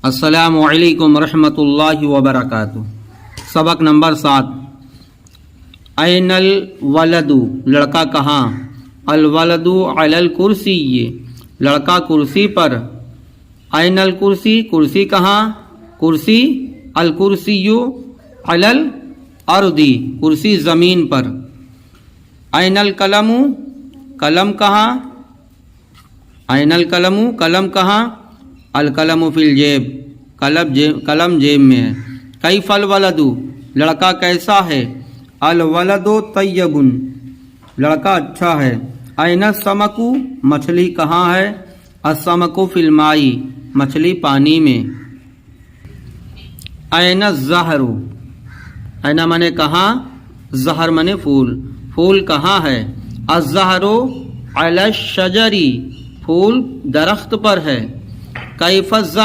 السلام علیکم ورحمۃ اللہ وبرکاتہ۔ سبق نمبر 7۔ این الولد، لڑکا کہاں؟ الولد علی الکرسی، لڑکا کرسی پر۔ این الکرسی، کرسی کہاں؟ کرسی الکرسی علی الارض، کرسی زمین پر۔ این القلم، قلم کہاں؟ این القلم، قلم کہاں؟ القلم فی الجیب، قلم جیب میں ہے۔ کیف الولد، لڑکا کیسا ہے؟ الولد طیب، لڑکا اچھا ہے۔ این السمک، مچھلی کہاں ہے؟ السمک فی الماء، مچھلی پانی میں۔ این الزہر، این منے کہاں، زہر منے پھول، پھول کہاں ہے؟ الزہر علی الشجر، پھول درخت پر ہے۔ کیف الزہر